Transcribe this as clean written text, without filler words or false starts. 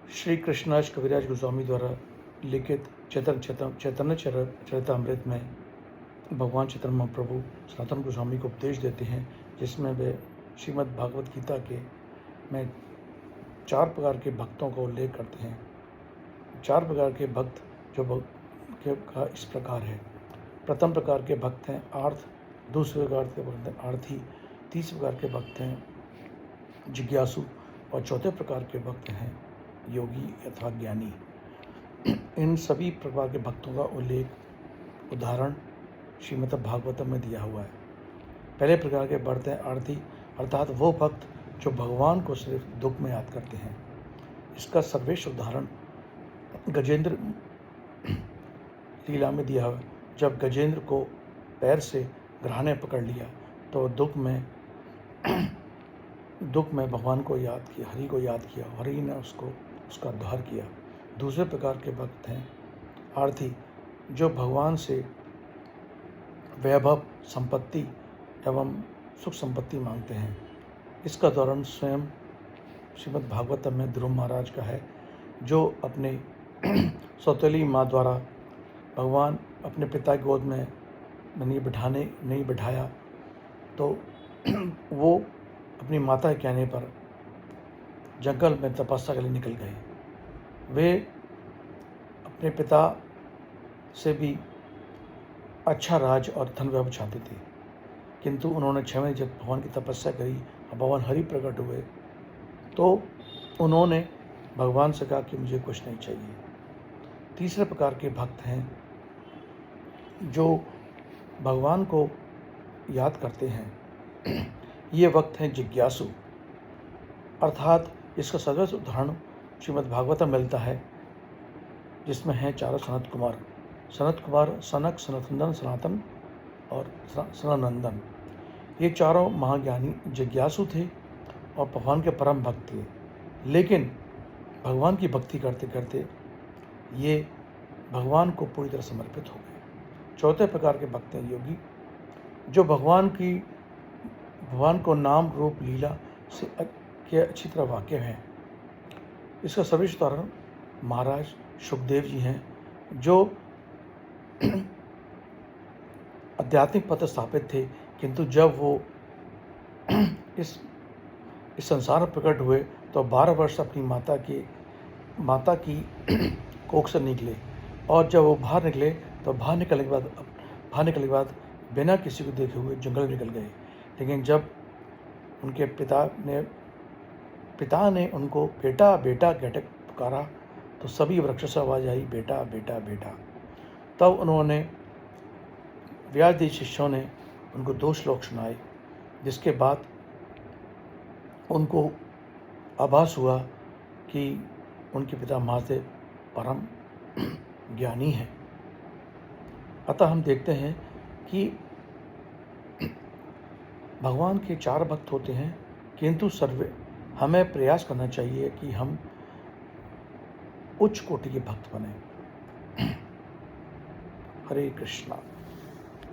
श्री कृष्णाज कविराज गोस्वामी द्वारा लिखित चैतन्य चरितमृत में भगवान चैतन्य महाप्रभु सनातन गोस्वामी को उपदेश देते हैं, जिसमें वे श्रीमद् भागवत गीता के में 4 प्रकार के भक्तों का उल्लेख करते हैं। 4 प्रकार के भक्त जो का इस प्रकार है। प्रथम प्रकार के भक्त हैं आर्थ, दूसरे प्रकार के भक्त हैं आर्थी, तीसरे प्रकार के भक्त हैं जिज्ञासु और चौथे प्रकार के भक्त हैं योगी अथवा ज्ञानी। इन सभी प्रकार के भक्तों का उल्लेख उदाहरण श्रीमद् भागवतम में दिया हुआ है। पहले प्रकार के भक्त हैं आर्थी, अर्थात वो भक्त जो भगवान को सिर्फ दुख में याद करते हैं। इसका सर्वश्रेष्ठ उदाहरण गजेंद्र लीला में दिया हुआ। जब गजेंद्र को पैर से ग्रह ने पकड़ लिया तो दुख में भगवान को याद किया, हरि को याद किया, हरि ने उसका उद्धार किया। दूसरे प्रकार के भक्त हैं आर्थी, जो भगवान से वैभव, संपत्ति एवं सुख संपत्ति मांगते हैं। इसका उदाहरण स्वयं श्रीमद् भागवतम में ध्रुव महाराज का है, जो अपने सौतेली माँ द्वारा भगवान अपने पिता की गोद में नहीं बिठाया तो वो अपनी माता के कहने पर जंगल में तपस्या के लिए निकल गए। वे अपने पिता से भी अच्छा राज और धन वैभव चाहते थे, किंतु उन्होंने 6 महीने जब भगवान की तपस्या करी और भगवान हरि प्रकट हुए तो उन्होंने भगवान से कहा कि मुझे कुछ नहीं चाहिए। तीसरे प्रकार के भक्त हैं जो भगवान को याद करते हैं। ये भक्त हैं जिज्ञासु, अर्थात इसका सर्वोच्च उदाहरण श्रीमद् भागवतम मिलता है, जिसमें हैं 4 सनत कुमार, सनक, सनतनंदन, सनातन और सनानंदन। ये चारों महाज्ञानी जिज्ञासु थे और भगवान के परम भक्त थे, लेकिन भगवान की भक्ति करते करते ये भगवान को पूरी तरह समर्पित हो गए। चौथे प्रकार के भक्त हैं योगी, जो भगवान को नाम रूप लीला से के अच्छी तरह वाकिफ हैं। इसका सर्वश्रेष्ठ उदाहरण महाराज सुखदेव जी हैं, जो आध्यात्मिक पद स्थापित थे, किंतु जब वो इस संसार में प्रकट हुए तो 12 वर्ष अपनी माता की कोख से निकले, और जब वो बाहर निकले तो बाहर निकलने के बाद बिना किसी को देखे हुए जंगल निकल गए। लेकिन जब उनके पिता ने उनको बेटा बेटा कहकर पुकारा तो सभी वृक्ष से आवाज़ आई, बेटा बेटा बेटा। तब उन्होंने व्यासदेव शिष्यों ने उनको 2 श्लोक सुनाए, जिसके बाद उनको आभास हुआ कि उनके पिता महादेव परम ज्ञानी हैं। अतः हम देखते हैं कि भगवान के 4 भक्त होते हैं, किंतु हमें प्रयास करना चाहिए कि हम उच्च कोटि के भक्त बने। हरे कृष्णा।